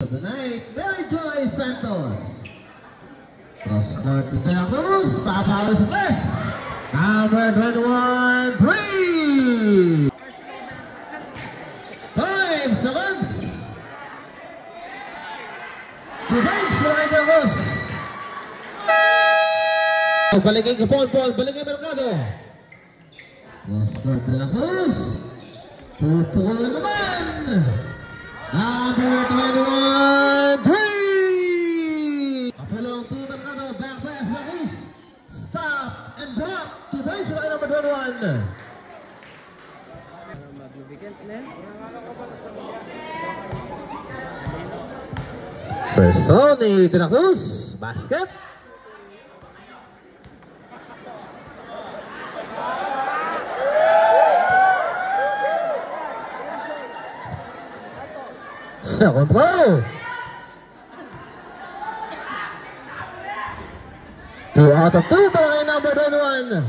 Of the night, Mary Joy Santos. Cross court to De La Cruz. Papaw sa press. Number 21, 3. 5 seconds. 2 points for De La Cruz. Balikin ka Paul. Balikin Mercado. Cross court De La Cruz. Pupukol na naman. Number 21, 3! Kapulong to Mercado, back pass na Cruz. Stop and block. 2 points for number 21. First throw ni De La Cruz. Basket. Second throw. 2 out of 2 para kay number 21.